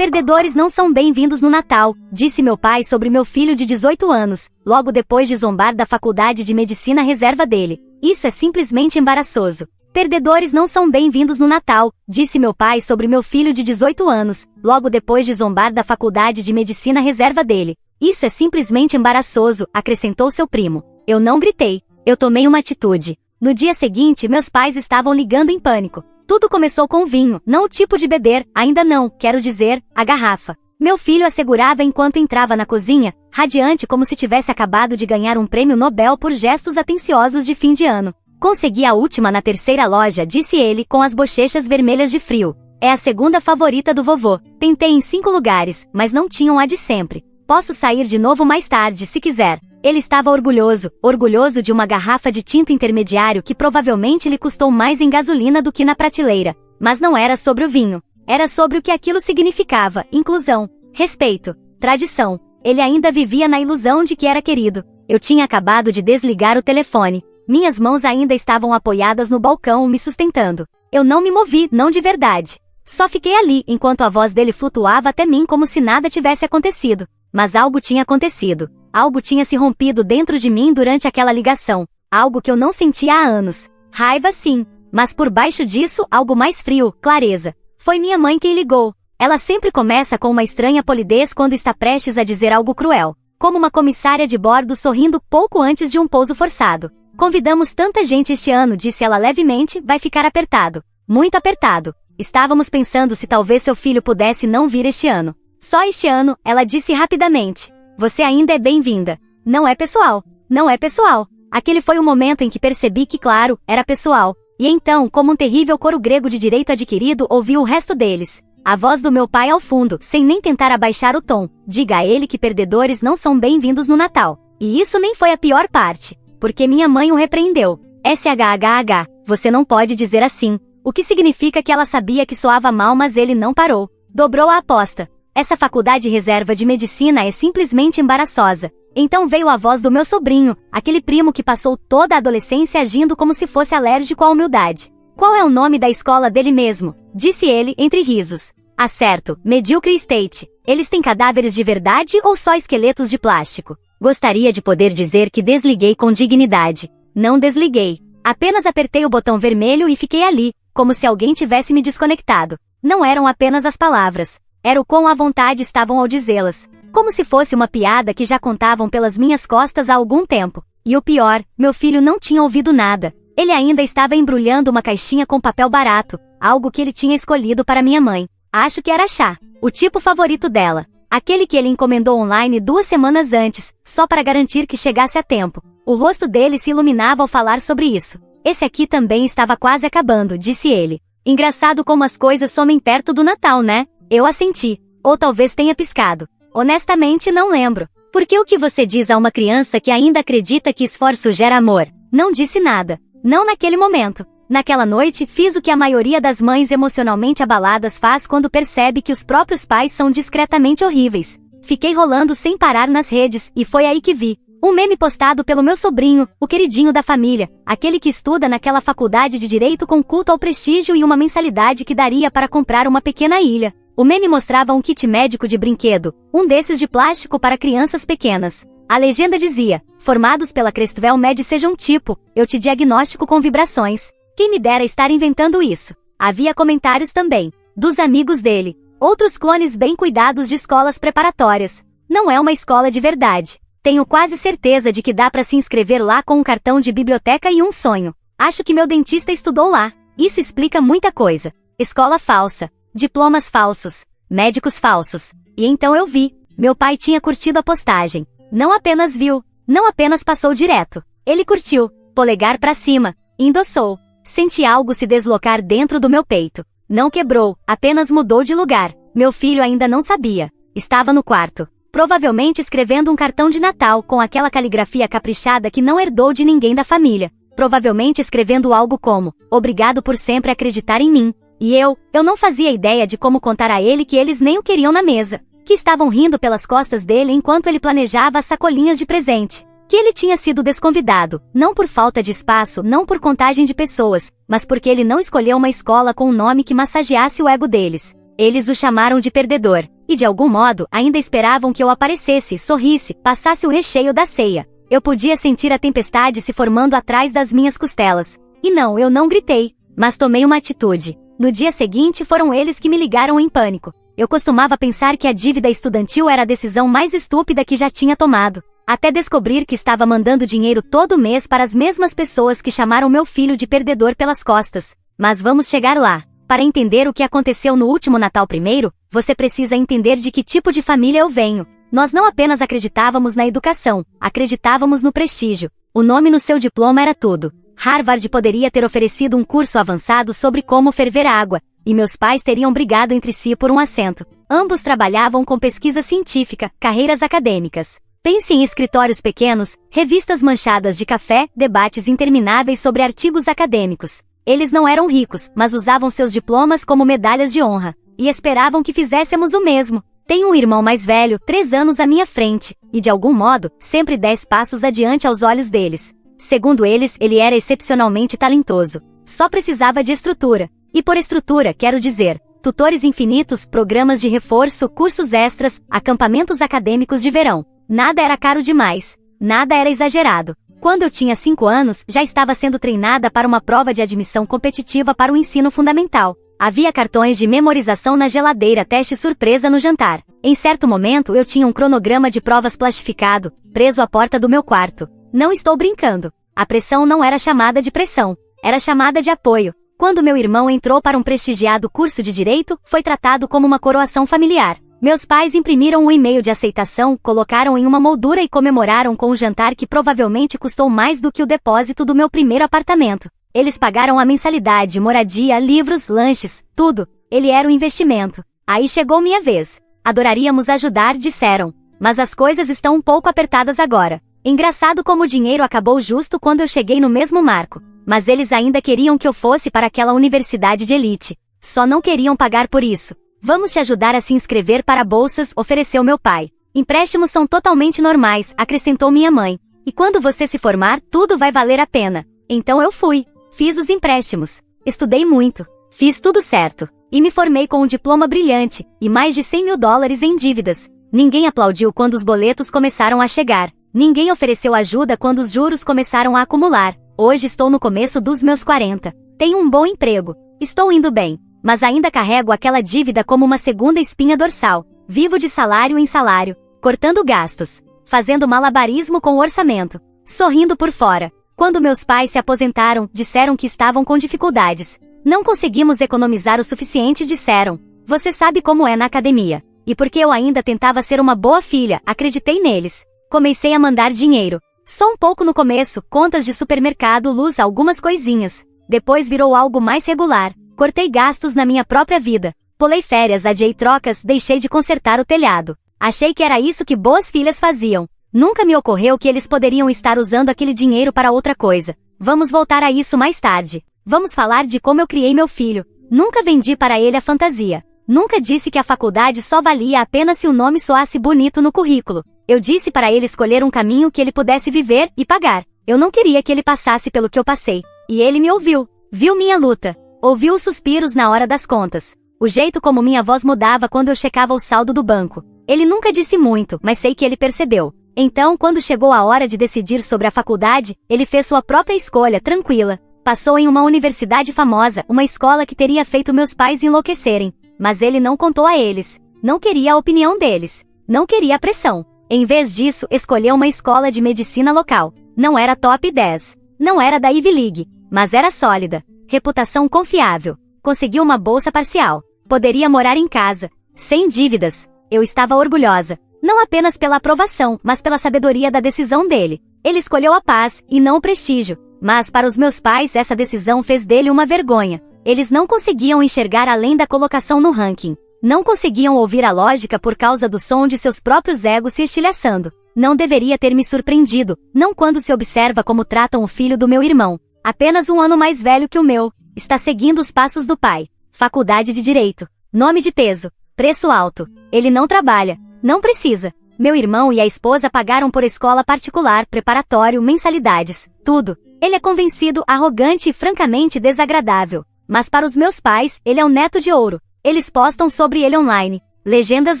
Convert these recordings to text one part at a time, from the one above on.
Perdedores não são bem-vindos no Natal, disse meu pai sobre meu filho de 18 anos, logo depois de zombar da faculdade de medicina reserva dele. Isso é simplesmente embaraçoso. Perdedores não são bem-vindos no Natal, disse meu pai sobre meu filho de 18 anos, logo depois de zombar da faculdade de medicina reserva dele. Isso é simplesmente embaraçoso, acrescentou seu primo. Eu não gritei. Eu tomei uma atitude. No dia seguinte, meus pais estavam ligando em pânico. Tudo começou com vinho, não o tipo de beber, ainda não, quero dizer, a garrafa. Meu filho assegurava enquanto entrava na cozinha, radiante como se tivesse acabado de ganhar um prêmio Nobel por gestos atenciosos de fim de ano. Consegui a última na terceira loja, disse ele com as bochechas vermelhas de frio. É a segunda favorita do vovô. Tentei em 5 lugares, mas não tinham a de sempre. Posso sair de novo mais tarde se quiser. Ele estava orgulhoso de uma garrafa de tinto intermediário que provavelmente lhe custou mais em gasolina do que na prateleira. Mas não era sobre o vinho. Era sobre o que aquilo significava: inclusão, respeito, tradição. Ele ainda vivia na ilusão de que era querido. Eu tinha acabado de desligar o telefone. Minhas mãos ainda estavam apoiadas no balcão, me sustentando. Eu não me movi, não de verdade. Só fiquei ali, enquanto a voz dele flutuava até mim como se nada tivesse acontecido. Mas algo tinha acontecido. Algo tinha se rompido dentro de mim durante aquela ligação. Algo que eu não sentia há anos. Raiva sim, mas por baixo disso, algo mais frio, clareza. Foi minha mãe quem ligou. Ela sempre começa com uma estranha polidez quando está prestes a dizer algo cruel. Como uma comissária de bordo sorrindo pouco antes de um pouso forçado. Convidamos tanta gente este ano, disse ela levemente, vai ficar apertado. Muito apertado. Estávamos pensando se talvez seu filho pudesse não vir este ano. Só este ano, ela disse rapidamente. Você ainda é bem-vinda. Não é pessoal. Não é pessoal. Aquele foi o momento em que percebi que, claro, era pessoal. E então, como um terrível coro grego de direito adquirido, ouvi o resto deles. A voz do meu pai ao fundo, sem nem tentar abaixar o tom. Diga a ele que perdedores não são bem-vindos no Natal. E isso nem foi a pior parte. Porque minha mãe o repreendeu. SHHH, você não pode dizer assim. O que significa que ela sabia que soava mal, mas ele não parou. Dobrou a aposta. Essa faculdade reserva de medicina é simplesmente embaraçosa. Então veio a voz do meu sobrinho, aquele primo que passou toda a adolescência agindo como se fosse alérgico à humildade. Qual é o nome da escola dele mesmo? Disse ele, entre risos. Ah, certo, Medíocre State. Eles têm cadáveres de verdade ou só esqueletos de plástico? Gostaria de poder dizer que desliguei com dignidade. Não desliguei. Apenas apertei o botão vermelho e fiquei ali, como se alguém tivesse me desconectado. Não eram apenas as palavras. Era o quão à vontade estavam ao dizê-las. Como se fosse uma piada que já contavam pelas minhas costas há algum tempo. E o pior, meu filho não tinha ouvido nada. Ele ainda estava embrulhando uma caixinha com papel barato, algo que ele tinha escolhido para minha mãe. Acho que era chá, o tipo favorito dela. Aquele que ele encomendou online 2 semanas antes, só para garantir que chegasse a tempo. O rosto dele se iluminava ao falar sobre isso. Esse aqui também estava quase acabando, disse ele. Engraçado como as coisas somem perto do Natal, né? Eu assenti. Ou talvez tenha piscado. Honestamente não lembro. Porque o que você diz a uma criança que ainda acredita que esforço gera amor? Não disse nada. Não naquele momento. Naquela noite, fiz o que a maioria das mães emocionalmente abaladas faz quando percebe que os próprios pais são discretamente horríveis. Fiquei rolando sem parar nas redes, e foi aí que vi. Um meme postado pelo meu sobrinho, o queridinho da família, aquele que estuda naquela faculdade de direito com culto ao prestígio e uma mensalidade que daria para comprar uma pequena ilha. O meme mostrava um kit médico de brinquedo, um desses de plástico para crianças pequenas. A legenda dizia, formados pela Creswell Med sejam tipo, eu te diagnostico com vibrações. Quem me dera estar inventando isso. Havia comentários também, dos amigos dele. Outros clones bem cuidados de escolas preparatórias. Não é uma escola de verdade. Tenho quase certeza de que dá para se inscrever lá com um cartão de biblioteca e um sonho. Acho que meu dentista estudou lá. Isso explica muita coisa. Escola falsa. Diplomas falsos, médicos falsos. E então eu vi. Meu pai tinha curtido a postagem. Não apenas viu, não apenas passou direto. Ele curtiu, polegar pra cima, endossou. Senti algo se deslocar dentro do meu peito. Não quebrou, apenas mudou de lugar. Meu filho ainda não sabia. Estava no quarto, provavelmente escrevendo um cartão de Natal com aquela caligrafia caprichada que não herdou de ninguém da família. Provavelmente escrevendo algo como, obrigado por sempre acreditar em mim. E eu não fazia ideia de como contar a ele que eles nem o queriam na mesa. Que estavam rindo pelas costas dele enquanto ele planejava as sacolinhas de presente. Que ele tinha sido desconvidado, não por falta de espaço, não por contagem de pessoas, mas porque ele não escolheu uma escola com um nome que massageasse o ego deles. Eles o chamaram de perdedor, e de algum modo ainda esperavam que eu aparecesse, sorrisse, passasse o recheio da ceia. Eu podia sentir a tempestade se formando atrás das minhas costelas. E não, eu não gritei, mas tomei uma atitude. No dia seguinte foram eles que me ligaram em pânico. Eu costumava pensar que a dívida estudantil era a decisão mais estúpida que já tinha tomado. Até descobrir que estava mandando dinheiro todo mês para as mesmas pessoas que chamaram meu filho de perdedor pelas costas. Mas vamos chegar lá. Para entender o que aconteceu no último Natal primeiro, você precisa entender de que tipo de família eu venho. Nós não apenas acreditávamos na educação, acreditávamos no prestígio. O nome no seu diploma era tudo. Harvard poderia ter oferecido um curso avançado sobre como ferver água, e meus pais teriam brigado entre si por um assento. Ambos trabalhavam com pesquisa científica, carreiras acadêmicas. Pense em escritórios pequenos, revistas manchadas de café, debates intermináveis sobre artigos acadêmicos. Eles não eram ricos, mas usavam seus diplomas como medalhas de honra. E esperavam que fizéssemos o mesmo. Tenho um irmão mais velho, 3 anos à minha frente, e de algum modo, sempre 10 passos adiante aos olhos deles. Segundo eles, ele era excepcionalmente talentoso. Só precisava de estrutura. E por estrutura, quero dizer, tutores infinitos, programas de reforço, cursos extras, acampamentos acadêmicos de verão. Nada era caro demais. Nada era exagerado. Quando eu tinha 5 anos, já estava sendo treinada para uma prova de admissão competitiva para o ensino fundamental. Havia cartões de memorização na geladeira, teste surpresa no jantar. Em certo momento eu tinha um cronograma de provas plastificado, preso à porta do meu quarto. Não estou brincando. A pressão não era chamada de pressão. Era chamada de apoio. Quando meu irmão entrou para um prestigiado curso de direito, foi tratado como uma coroação familiar. Meus pais imprimiram um e-mail de aceitação, colocaram em uma moldura e comemoraram com um jantar que provavelmente custou mais do que o depósito do meu primeiro apartamento. Eles pagaram a mensalidade, moradia, livros, lanches, tudo. Ele era um investimento. Aí chegou minha vez. Adoraríamos ajudar, disseram. Mas as coisas estão um pouco apertadas agora. Engraçado como o dinheiro acabou justo quando eu cheguei no mesmo marco. Mas eles ainda queriam que eu fosse para aquela universidade de elite. Só não queriam pagar por isso. Vamos te ajudar a se inscrever para bolsas, ofereceu meu pai. Empréstimos são totalmente normais, acrescentou minha mãe. E quando você se formar, tudo vai valer a pena. Então eu fui. Fiz os empréstimos. Estudei muito. Fiz tudo certo. E me formei com um diploma brilhante, e mais de $100 mil em dívidas. Ninguém aplaudiu quando os boletos começaram a chegar. Ninguém ofereceu ajuda quando os juros começaram a acumular. Hoje estou no começo dos meus 40. Tenho um bom emprego. Estou indo bem. Mas ainda carrego aquela dívida como uma segunda espinha dorsal. Vivo de salário em salário, cortando gastos, fazendo malabarismo com o orçamento, sorrindo por fora. Quando meus pais se aposentaram, disseram que estavam com dificuldades. Não conseguimos economizar o suficiente, disseram. Você sabe como é na academia. E porque eu ainda tentava ser uma boa filha, acreditei neles. Comecei a mandar dinheiro. Só um pouco no começo, contas de supermercado, luz, algumas coisinhas. Depois virou algo mais regular. Cortei gastos na minha própria vida. Pulei férias, adiei trocas, deixei de consertar o telhado. Achei que era isso que boas filhas faziam. Nunca me ocorreu que eles poderiam estar usando aquele dinheiro para outra coisa. Vamos voltar a isso mais tarde. Vamos falar de como eu criei meu filho. Nunca vendi para ele a fantasia. Nunca disse que a faculdade só valia a pena se o nome soasse bonito no currículo. Eu disse para ele escolher um caminho que ele pudesse viver e pagar. Eu não queria que ele passasse pelo que eu passei. E ele me ouviu. Viu minha luta. Ouviu os suspiros na hora das contas. O jeito como minha voz mudava quando eu checava o saldo do banco. Ele nunca disse muito, mas sei que ele percebeu. Então, quando chegou a hora de decidir sobre a faculdade, ele fez sua própria escolha, tranquila. Passou em uma universidade famosa, uma escola que teria feito meus pais enlouquecerem. Mas ele não contou a eles. Não queria a opinião deles. Não queria a pressão. Em vez disso, escolheu uma escola de medicina local. Não era top 10. Não era da Ivy League. Mas era sólida. Reputação confiável. Conseguiu uma bolsa parcial. Poderia morar em casa. Sem dívidas. Eu estava orgulhosa. Não apenas pela aprovação, mas pela sabedoria da decisão dele. Ele escolheu a paz, e não o prestígio. Mas para os meus pais essa decisão fez dele uma vergonha. Eles não conseguiam enxergar além da colocação no ranking. Não conseguiam ouvir a lógica por causa do som de seus próprios egos se estilhaçando. Não deveria ter me surpreendido, não quando se observa como tratam o filho do meu irmão. Apenas 1 ano mais velho que o meu. Está seguindo os passos do pai. Faculdade de Direito. Nome de peso. Preço alto. Ele não trabalha. Não precisa. Meu irmão e a esposa pagaram por escola particular, preparatório, mensalidades. Tudo. Ele é convencido, arrogante e francamente desagradável. Mas para os meus pais, ele é um neto de ouro. Eles postam sobre ele online. Legendas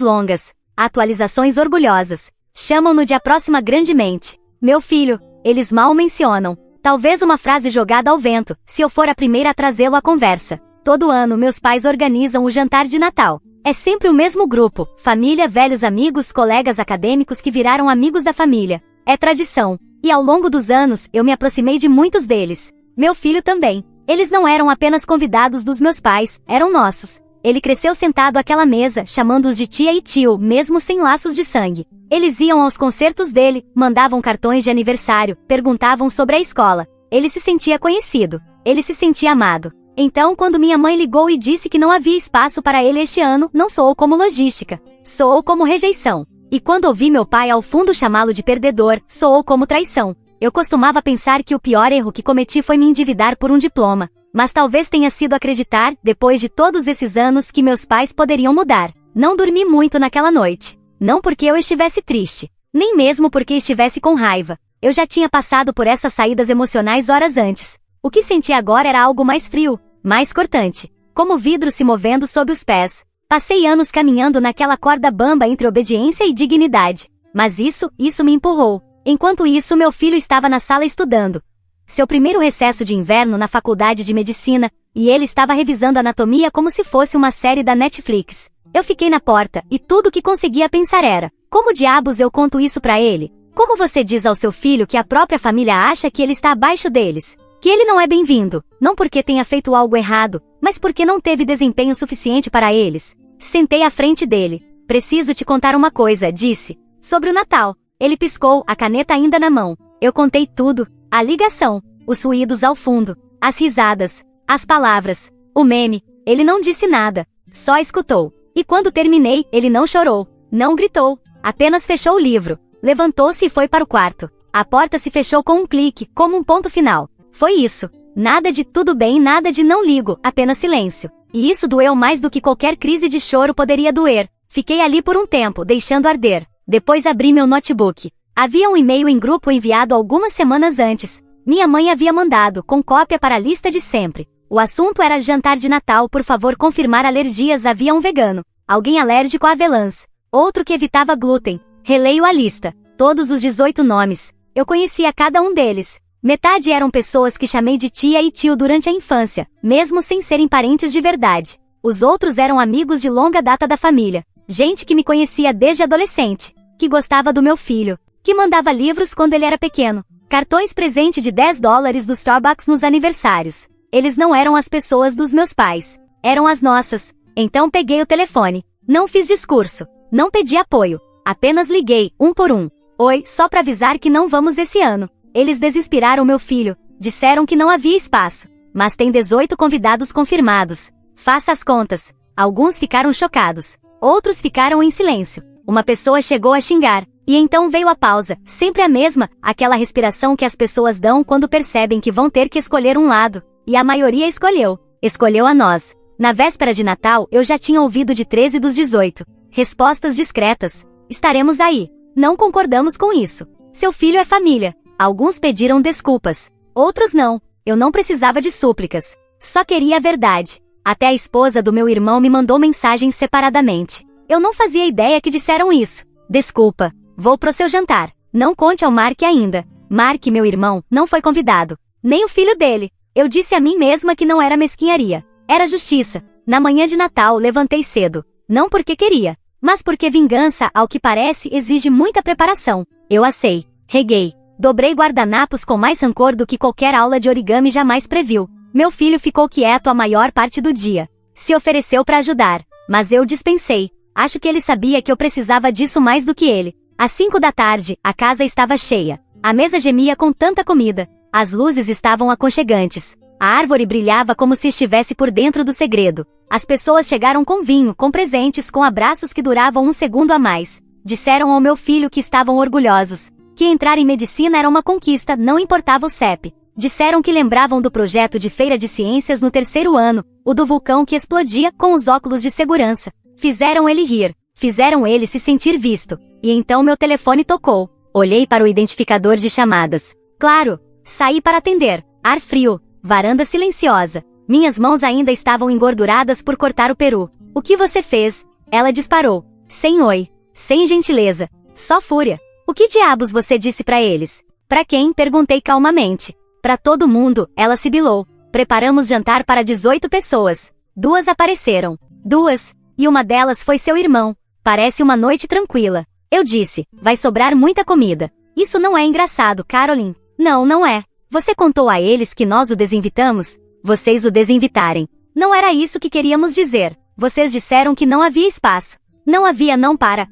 longas. Atualizações orgulhosas. Chamam-no de a próxima grandemente. Meu filho, eles mal mencionam. Talvez uma frase jogada ao vento, se eu for a primeira a trazê-lo à conversa. Todo ano meus pais organizam o jantar de Natal. É sempre o mesmo grupo, família, velhos amigos, colegas acadêmicos que viraram amigos da família. É tradição. E ao longo dos anos, eu me aproximei de muitos deles. Meu filho também. Eles não eram apenas convidados dos meus pais, eram nossos. Ele cresceu sentado àquela mesa, chamando-os de tia e tio, mesmo sem laços de sangue. Eles iam aos concertos dele, mandavam cartões de aniversário, perguntavam sobre a escola. Ele se sentia conhecido. Ele se sentia amado. Então, quando minha mãe ligou e disse que não havia espaço para ele este ano, não soou como logística. Soou como rejeição. E quando ouvi meu pai ao fundo chamá-lo de perdedor, soou como traição. Eu costumava pensar que o pior erro que cometi foi me endividar por um diploma. Mas talvez tenha sido acreditar, depois de todos esses anos, que meus pais poderiam mudar. Não dormi muito naquela noite. Não porque eu estivesse triste. Nem mesmo porque estivesse com raiva. Eu já tinha passado por essas saídas emocionais horas antes. O que senti agora era algo mais frio, mais cortante. Como vidro se movendo sob os pés. Passei anos caminhando naquela corda bamba entre obediência e dignidade. Mas isso me empurrou. Enquanto isso, meu filho estava na sala estudando. Seu primeiro recesso de inverno na faculdade de medicina, e ele estava revisando anatomia como se fosse uma série da Netflix. Eu fiquei na porta, e tudo o que conseguia pensar era: como diabos eu conto isso pra ele? Como você diz ao seu filho que a própria família acha que ele está abaixo deles? Que ele não é bem-vindo, não porque tenha feito algo errado, mas porque não teve desempenho suficiente para eles. Sentei à frente dele. Preciso te contar uma coisa, disse. Sobre o Natal. Ele piscou, a caneta ainda na mão. Eu contei tudo. A ligação, os ruídos ao fundo, as risadas, as palavras, o meme. Ele não disse nada, só escutou. E quando terminei, ele não chorou, não gritou, apenas fechou o livro. Levantou-se e foi para o quarto. A porta se fechou com um clique, como um ponto final. Foi isso. Nada de tudo bem, nada de não ligo, apenas silêncio. E isso doeu mais do que qualquer crise de choro poderia doer. Fiquei ali por um tempo, deixando arder. Depois abri meu notebook. Havia um e-mail em grupo enviado algumas semanas antes. Minha mãe havia mandado, com cópia para a lista de sempre. O assunto era jantar de Natal, por favor confirmar alergias. Havia um vegano, alguém alérgico a avelãs, outro que evitava glúten. Releio a lista. Todos os 18 nomes. Eu conhecia cada um deles. Metade eram pessoas que chamei de tia e tio durante a infância, mesmo sem serem parentes de verdade. Os outros eram amigos de longa data da família. Gente que me conhecia desde adolescente, que gostava do meu filho, que mandava livros quando ele era pequeno, cartões presente de $10 do Starbucks nos aniversários. Eles não eram as pessoas dos meus pais, eram as nossas. Então peguei o telefone. Não fiz discurso, não pedi apoio, apenas liguei, um por um. Oi, só para avisar que não vamos esse ano. Eles desinspiraram meu filho, disseram que não havia espaço, mas tem 18 convidados confirmados. Faça as contas. Alguns ficaram chocados, outros ficaram em silêncio. Uma pessoa chegou a xingar, e então veio a pausa, sempre a mesma, aquela respiração que as pessoas dão quando percebem que vão ter que escolher um lado, e a maioria escolheu a nós. Na véspera de Natal, eu já tinha ouvido de 13 dos 18. Respostas discretas. Estaremos aí. Não concordamos com isso. Seu filho é família. Alguns pediram desculpas. Outros não. Eu não precisava de súplicas. Só queria a verdade. Até a esposa do meu irmão me mandou mensagens separadamente. Eu não fazia ideia que disseram isso. Desculpa. Vou pro seu jantar. Não conte ao Mark ainda. Mark, meu irmão, não foi convidado. Nem o filho dele. Eu disse a mim mesma que não era mesquinharia. Era justiça. Na manhã de Natal, levantei cedo. Não porque queria, mas porque vingança, ao que parece, exige muita preparação. Eu assei, reguei, dobrei guardanapos com mais rancor do que qualquer aula de origami jamais previu. Meu filho ficou quieto a maior parte do dia. Se ofereceu para ajudar, mas eu dispensei. Acho que ele sabia que eu precisava disso mais do que ele. Às 5 da tarde, a casa estava cheia. A mesa gemia com tanta comida. As luzes estavam aconchegantes. A árvore brilhava como se estivesse por dentro do segredo. As pessoas chegaram com vinho, com presentes, com abraços que duravam um segundo a mais. Disseram ao meu filho que estavam orgulhosos. Que entrar em medicina era uma conquista, não importava o CEP. Disseram que lembravam do projeto de feira de ciências no 3º ano, o do vulcão que explodia, com os óculos de segurança. Fizeram ele rir. Fizeram ele se sentir visto. E então meu telefone tocou. Olhei para o identificador de chamadas. Claro, saí para atender. Ar frio. Varanda silenciosa. Minhas mãos ainda estavam engorduradas por cortar o peru. O que você fez? Ela disparou. Sem oi. Sem gentileza. Só fúria. O que diabos você disse pra eles? Pra quem? Perguntei calmamente. Pra todo mundo, ela sibilou. Preparamos jantar para 18 pessoas. 2 apareceram. 2. E uma delas foi seu irmão. Parece uma noite tranquila. Eu disse, vai sobrar muita comida. Isso não é engraçado, Caroline. Não, não é. Você contou a eles que nós o desinvitamos? Vocês o desinvitarem. Não era isso que queríamos dizer. Vocês disseram que não havia espaço. Não havia não para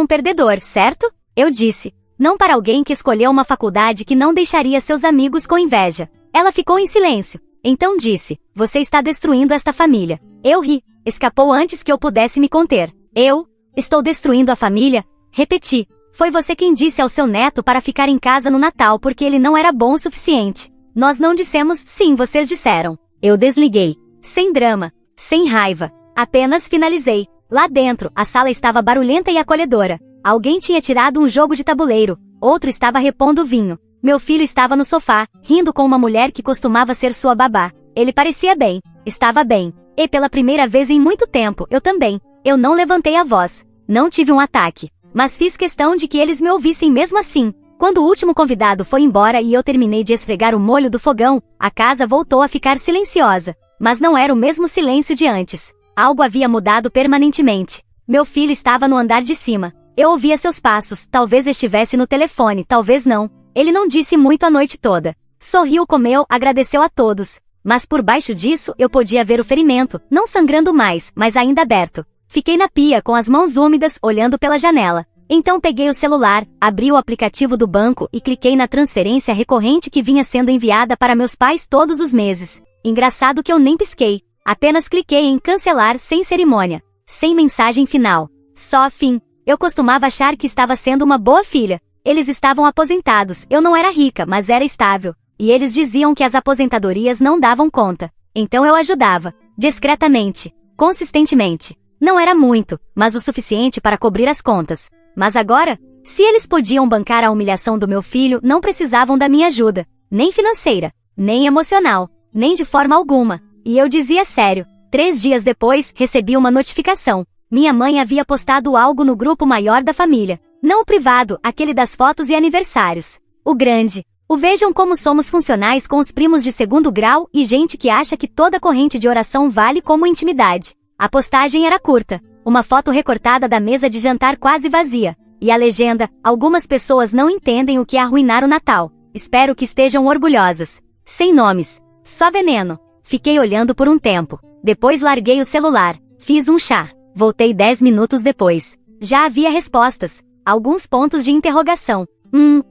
um perdedor, certo? Eu disse. Não para alguém que escolheu uma faculdade que não deixaria seus amigos com inveja. Ela ficou em silêncio. Então disse, você está destruindo esta família. Eu ri. Escapou antes que eu pudesse me conter. Eu? Estou destruindo a família? Repeti. Foi você quem disse ao seu neto para ficar em casa no Natal porque ele não era bom o suficiente. Nós não dissemos, sim, vocês disseram. Eu desliguei. Sem drama. Sem raiva. Apenas finalizei. Lá dentro, a sala estava barulhenta e acolhedora. Alguém tinha tirado um jogo de tabuleiro. Outro estava repondo vinho. Meu filho estava no sofá, rindo com uma mulher que costumava ser sua babá. Ele parecia bem. Estava bem. E pela primeira vez em muito tempo, eu também. Eu não levantei a voz. Não tive um ataque. Mas fiz questão de que eles me ouvissem mesmo assim. Quando o último convidado foi embora e eu terminei de esfregar o molho do fogão, a casa voltou a ficar silenciosa. Mas não era o mesmo silêncio de antes. Algo havia mudado permanentemente. Meu filho estava no andar de cima. Eu ouvia seus passos, talvez estivesse no telefone, talvez não. Ele não disse muito a noite toda. Sorriu, comeu, agradeceu a todos. Mas por baixo disso eu podia ver o ferimento, não sangrando mais, mas ainda aberto. Fiquei na pia com as mãos úmidas, olhando pela janela. Então peguei o celular, abri o aplicativo do banco e cliquei na transferência recorrente que vinha sendo enviada para meus pais todos os meses. Engraçado que eu nem pisquei. Apenas cliquei em cancelar sem cerimônia. Sem mensagem final. Só fim. Eu costumava achar que estava sendo uma boa filha. Eles estavam aposentados, eu não era rica, mas era estável. E eles diziam que as aposentadorias não davam conta. Então eu ajudava. Discretamente. Consistentemente. Não era muito, mas o suficiente para cobrir as contas. Mas agora, se eles podiam bancar a humilhação do meu filho, não precisavam da minha ajuda. Nem financeira, nem emocional, nem de forma alguma. E eu dizia sério. 3 dias depois, recebi uma notificação. Minha mãe havia postado algo no grupo maior da família. Não o privado, aquele das fotos e aniversários. O grande. O vejam como somos funcionais com os primos de segundo grau e gente que acha que toda corrente de oração vale como intimidade. A postagem era curta. Uma foto recortada da mesa de jantar quase vazia. E a legenda, algumas pessoas não entendem o que é arruinar o Natal. Espero que estejam orgulhosas. Sem nomes. Só veneno. Fiquei olhando por um tempo. Depois larguei o celular. Fiz um chá. Voltei 10 minutos depois. Já havia respostas. Alguns pontos de interrogação.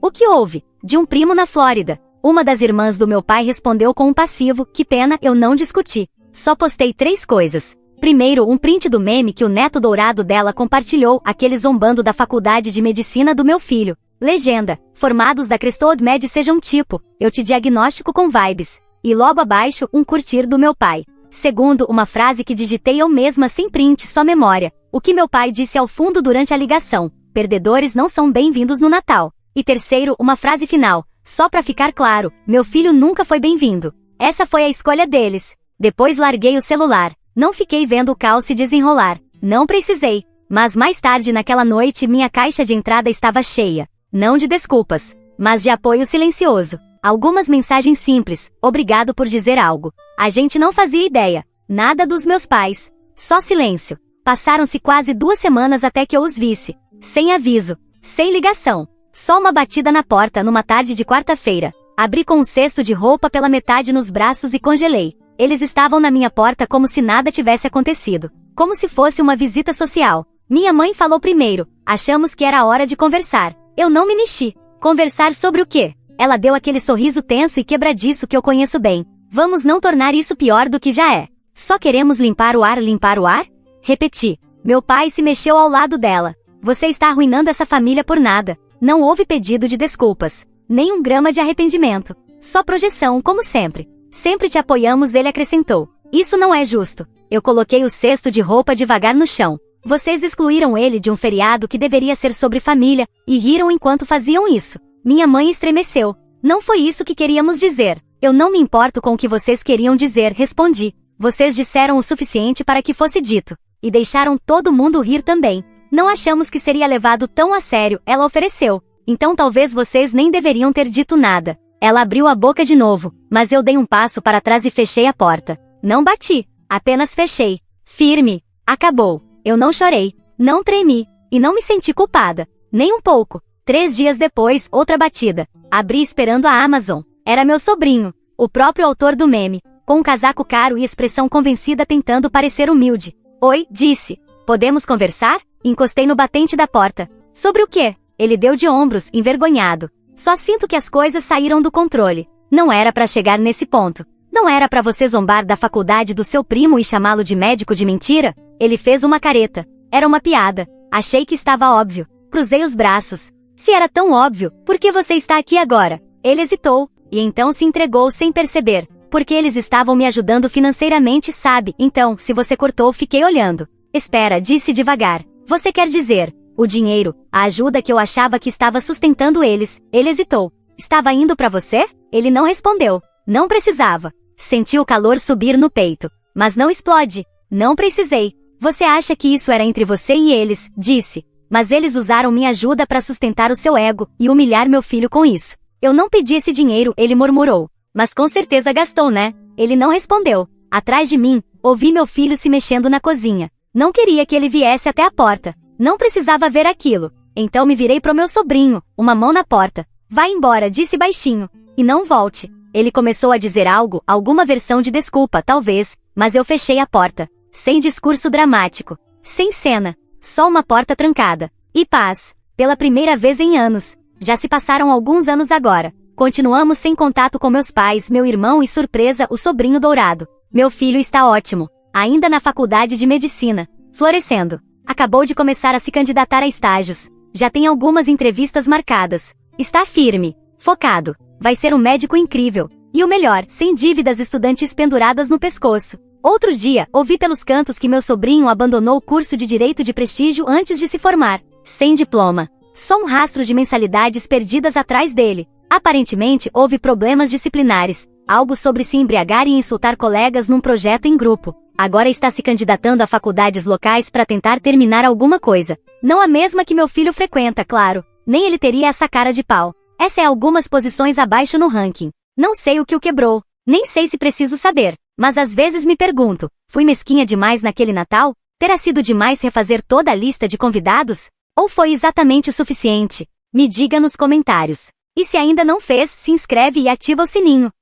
O que houve? De um primo na Flórida. Uma das irmãs do meu pai respondeu com um passivo, que pena, eu não discuti. Só postei 3 coisas. Primeiro, um print do meme que o neto dourado dela compartilhou, aquele zombando da faculdade de medicina do meu filho. Legenda, formados da Crestowed Med sejam tipo, eu te diagnóstico com vibes. E logo abaixo, um curtir do meu pai. Segundo, uma frase que digitei eu mesma sem print, só memória. O que meu pai disse ao fundo durante a ligação. Perdedores não são bem-vindos no Natal. E terceiro, uma frase final. Só pra ficar claro, meu filho nunca foi bem-vindo. Essa foi a escolha deles. Depois larguei o celular. Não fiquei vendo o caos se desenrolar. Não precisei. Mas mais tarde naquela noite minha caixa de entrada estava cheia. Não de desculpas, mas de apoio silencioso. Algumas mensagens simples. Obrigado por dizer algo. A gente não fazia ideia. Nada dos meus pais. Só silêncio. Passaram-se quase 2 semanas até que eu os visse. Sem aviso. Sem ligação. Só uma batida na porta numa tarde de quarta-feira. Abri com um cesto de roupa pela metade nos braços e congelei. Eles estavam na minha porta como se nada tivesse acontecido. Como se fosse uma visita social. Minha mãe falou primeiro. Achamos que era hora de conversar. Eu não me mexi. Conversar sobre o quê? Ela deu aquele sorriso tenso e quebradiço que eu conheço bem. Vamos não tornar isso pior do que já é. Só queremos limpar o ar, limpar o ar? Repeti. Meu pai se mexeu ao lado dela. Você está arruinando essa família por nada. Não houve pedido de desculpas. Nem um grama de arrependimento. Só projeção, como sempre. Sempre te apoiamos, ele acrescentou. Isso não é justo. Eu coloquei o cesto de roupa devagar no chão. Vocês excluíram ele de um feriado que deveria ser sobre família, e riram enquanto faziam isso. Minha mãe estremeceu. Não foi isso que queríamos dizer. Eu não me importo com o que vocês queriam dizer, respondi. Vocês disseram o suficiente para que fosse dito. e deixaram todo mundo rir também. Não achamos que seria levado tão a sério, ela ofereceu. Então talvez vocês nem deveriam ter dito nada. Ela abriu a boca de novo, mas eu dei um passo para trás e fechei a porta. Não bati, apenas fechei. Firme. Acabou. Eu não chorei, não tremi, e não me senti culpada. Nem um pouco. 3 dias depois, outra batida. Abri esperando a Amazon. Era meu sobrinho, o próprio autor do meme, com um casaco caro e expressão convencida tentando parecer humilde. Oi, disse. Podemos conversar? Encostei no batente da porta. Sobre o quê? Ele deu de ombros, envergonhado. Só sinto que as coisas saíram do controle. Não era pra chegar nesse ponto. Não era pra você zombar da faculdade do seu primo e chamá-lo de médico de mentira? Ele fez uma careta. Era uma piada. Achei que estava óbvio. Cruzei os braços. Se era tão óbvio, por que você está aqui agora? Ele hesitou, e então se entregou sem perceber. Porque eles estavam me ajudando financeiramente, sabe? Então, se você cortou, fiquei olhando. Espera, disse devagar. Você quer dizer, o dinheiro, a ajuda que eu achava que estava sustentando eles. Ele hesitou. Estava indo pra você? Ele não respondeu. Não precisava. Senti o calor subir no peito. Mas não explode. Não precisei. Você acha que isso era entre você e eles, disse. Mas eles usaram minha ajuda para sustentar o seu ego e humilhar meu filho com isso. Eu não pedi esse dinheiro, ele murmurou. Mas com certeza gastou, né? Ele não respondeu. Atrás de mim, ouvi meu filho se mexendo na cozinha. Não queria que ele viesse até a porta. Não precisava ver aquilo. Então me virei pro meu sobrinho, uma mão na porta. Vai embora, disse baixinho. E não volte. Ele começou a dizer algo, alguma versão de desculpa, talvez, mas eu fechei a porta. Sem discurso dramático. Sem cena. Só uma porta trancada. E paz. Pela primeira vez em anos. Já se passaram alguns anos agora. Continuamos sem contato com meus pais, meu irmão e surpresa, o sobrinho dourado. Meu filho está ótimo. Ainda na faculdade de medicina. Florescendo. Acabou de começar a se candidatar a estágios. Já tem algumas entrevistas marcadas. Está firme. Focado. Vai ser um médico incrível. E o melhor, sem dívidas estudantes penduradas no pescoço. Outro dia, ouvi pelos cantos que meu sobrinho abandonou o curso de Direito de Prestígio antes de se formar. Sem diploma. Só um rastro de mensalidades perdidas atrás dele. Aparentemente, houve problemas disciplinares. Algo sobre se embriagar e insultar colegas num projeto em grupo. Agora está se candidatando a faculdades locais para tentar terminar alguma coisa. Não a mesma que meu filho frequenta, claro. Nem ele teria essa cara de pau. Essa é algumas posições abaixo no ranking. Não sei o que o quebrou. Nem sei se preciso saber. Mas às vezes me pergunto, fui mesquinha demais naquele Natal? Terá sido demais refazer toda a lista de convidados? Ou foi exatamente o suficiente? Me diga nos comentários. E se ainda não fez, se inscreve e ativa o sininho.